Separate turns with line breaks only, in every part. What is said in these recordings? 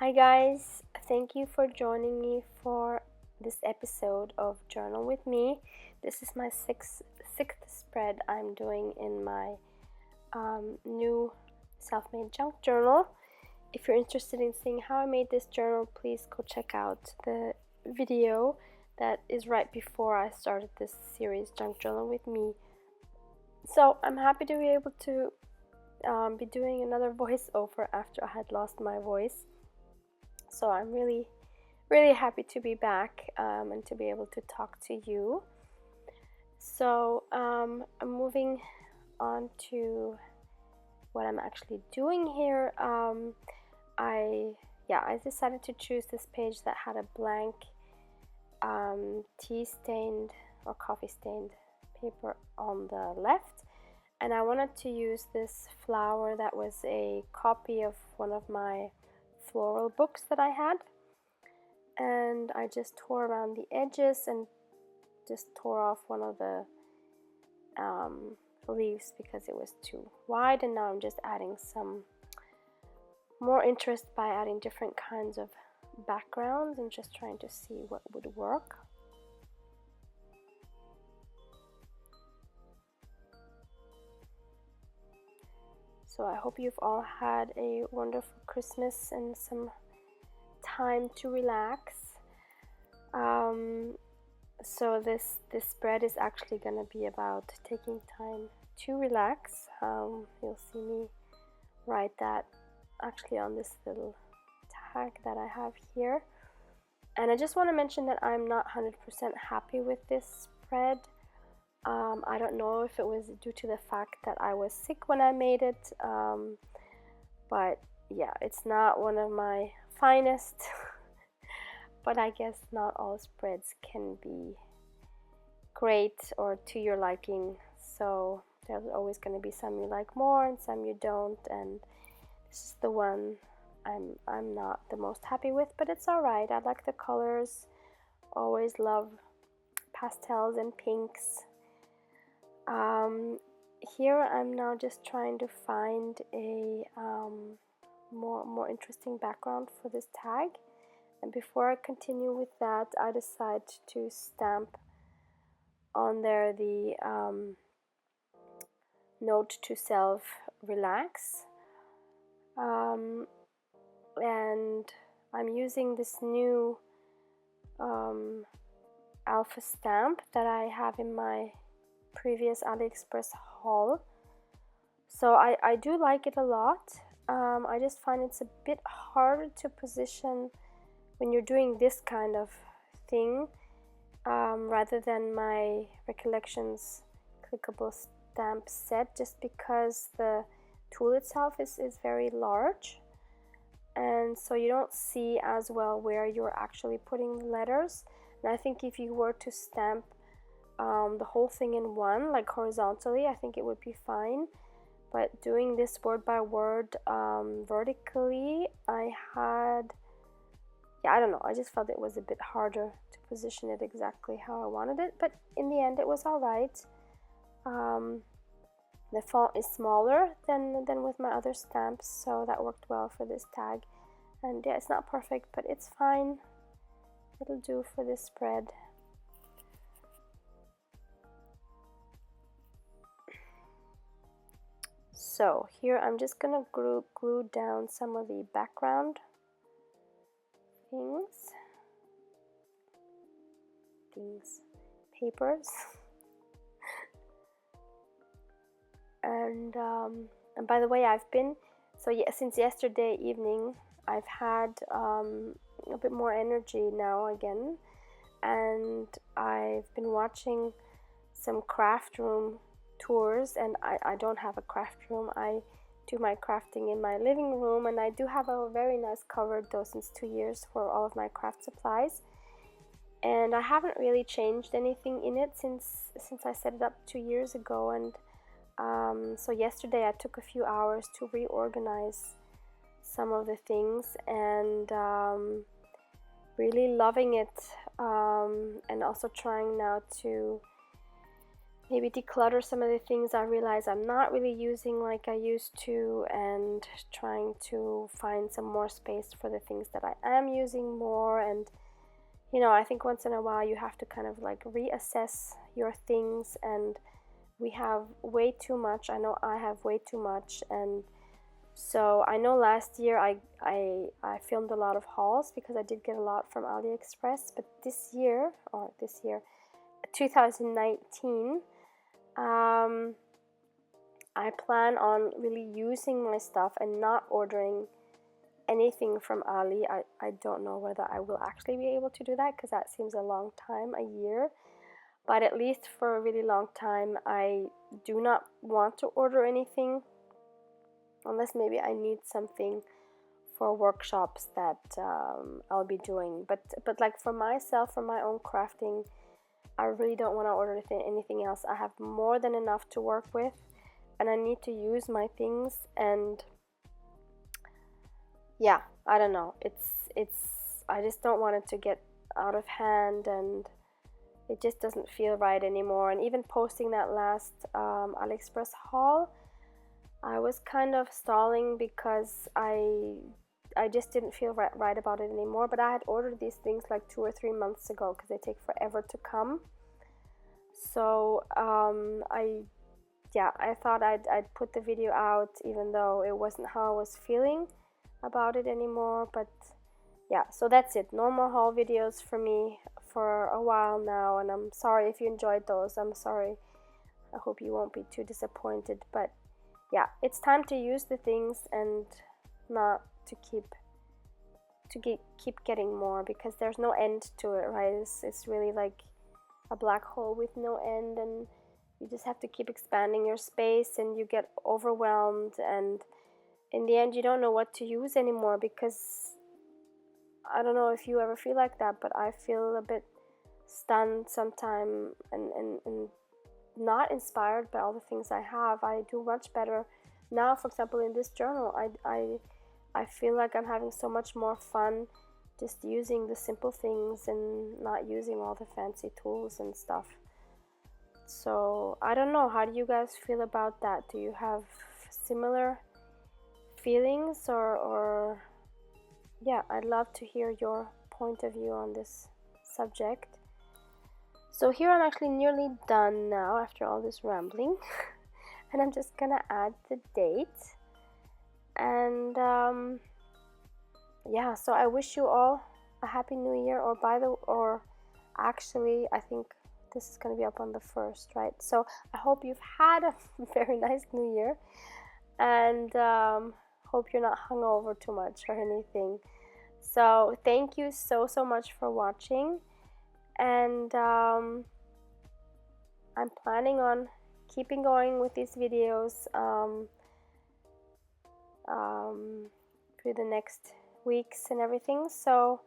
Hi guys, thank you for joining me for this episode of Journal with Me. This is my sixth spread I'm doing in my new self-made junk journal. If you're interested in seeing how I made this journal, please go check out the video that is right before I started this series, Junk Journal with Me. So I'm happy to be able to be doing another voiceover after I had lost my voice. So I'm really happy to be back and to be able to talk to you. So I'm moving on to what I'm actually doing here. I decided to choose this page that had a blank tea stained or coffee stained paper on the left, and I wanted to use this flower that was a copy of one of my floral books that I had, and I just tore around the edges and just tore off one of the leaves because it was too wide, and now I'm just adding some more interest by adding different kinds of backgrounds and just trying to see what would work. So I hope you've all had a wonderful Christmas and some time to relax. So this spread is actually going to be about taking time to relax. You'll see me write that actually on this little tag that I have here. And I just want to mention that I'm not 100% happy with this spread. I don't know if it was due to the fact that I was sick when I made it, but yeah, it's not one of my finest. But I guess not all spreads can be great or to your liking, so there's always going to be some you like more and some you don't, and this is the one I'm not the most happy with, but it's alright. I like the colors, always love pastels and pinks. Here I'm now just trying to find a more interesting background for this tag. And before I continue with that, I decide to stamp on there the note to self, relax. And I'm using this new alpha stamp that I have in my previous AliExpress haul. So I do like it a lot. I just find it's a bit harder to position when you're doing this kind of thing, rather than my Recollections clickable stamp set, just because the tool itself is very large, and so you don't see as well where you're actually putting the letters. And I think if you were to stamp the whole thing in one, like horizontally, I think it would be fine. But doing this word by word vertically, I don't know, I just felt it was a bit harder to position it exactly how I wanted it, but in the end it was alright. The font is smaller than with my other stamps, so that worked well for this tag. And yeah, it's not perfect, but it's fine. It'll do for this spread. So here I'm just gonna glue down some of the background papers. And by the way, since yesterday evening, I've had a bit more energy now again, and I've been watching some craft room tours, and I don't have a craft room. I do my crafting in my living room, and I do have a very nice cupboard though since 2 years for all of my craft supplies, and I haven't really changed anything in it since I set it up 2 years ago. And so yesterday I took a few hours to reorganize some of the things, and really loving it, and also trying now to maybe declutter some of the things I realize I'm not really using like I used to, and trying to find some more space for the things that I am using more. And you know, I think once in a while you have to kind of like reassess your things, and we have way too much. I know I have way too much. And so I know last year I filmed a lot of hauls because I did get a lot from AliExpress, but this year, 2019, um, I plan on really using my stuff and not ordering anything from Ali. I don't know whether I will actually be able to do that because that seems a long time, a year. But at least for a really long time, I do not want to order anything unless maybe I need something for workshops that I'll be doing. But like for myself, for my own crafting, I really don't want to order anything else. I have more than enough to work with, and I need to use my things. And yeah, I don't know. It's I just don't want it to get out of hand, and it just doesn't feel right anymore. And even posting that last AliExpress haul, I was kind of stalling because I just didn't feel right about it anymore. But I had ordered these things like 2 or 3 months ago because they take forever to come. So I thought I'd put the video out even though it wasn't how I was feeling about it anymore. But yeah, so that's it. No more haul videos for me for a while now, and I'm sorry if you enjoyed those. I'm sorry. I hope you won't be too disappointed. But yeah, it's time to use the things and not to keep getting more, because there's no end to it, right? It's really like a black hole with no end, and you just have to keep expanding your space, and you get overwhelmed, and in the end you don't know what to use anymore. Because I don't know if you ever feel like that, but I feel a bit stunned sometimes, and not inspired by all the things I have. I do much better now. For example, in this journal, I feel like I'm having so much more fun just using the simple things and not using all the fancy tools and stuff. So I don't know, how do you guys feel about that? Do you have similar feelings, or yeah, I'd love to hear your point of view on this subject. So here I'm actually nearly done now after all this rambling. And I'm just gonna add the date. And yeah, so I wish you all a happy new year. Or actually, I think this is gonna be up on the 1st, right? So I hope you've had a very nice new year, and hope you're not hungover too much or anything. So thank you so much for watching, and I'm planning on keeping going with these videos through the next weeks and everything. So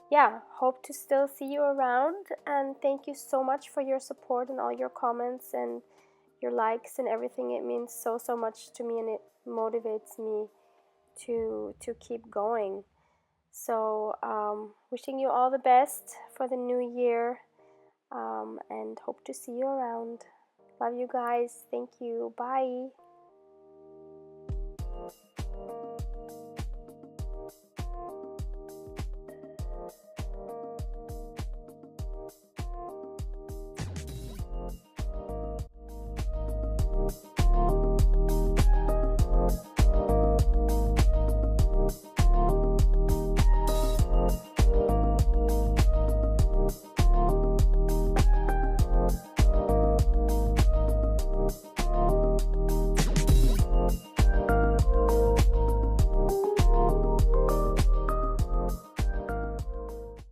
yeah, hope to still see you around, and thank you so much for your support and all your comments and your likes and everything. It means so much to me, and it motivates me to keep going. So wishing you all the best for the new year, and hope to see you around. Love you guys. Thank you. Bye.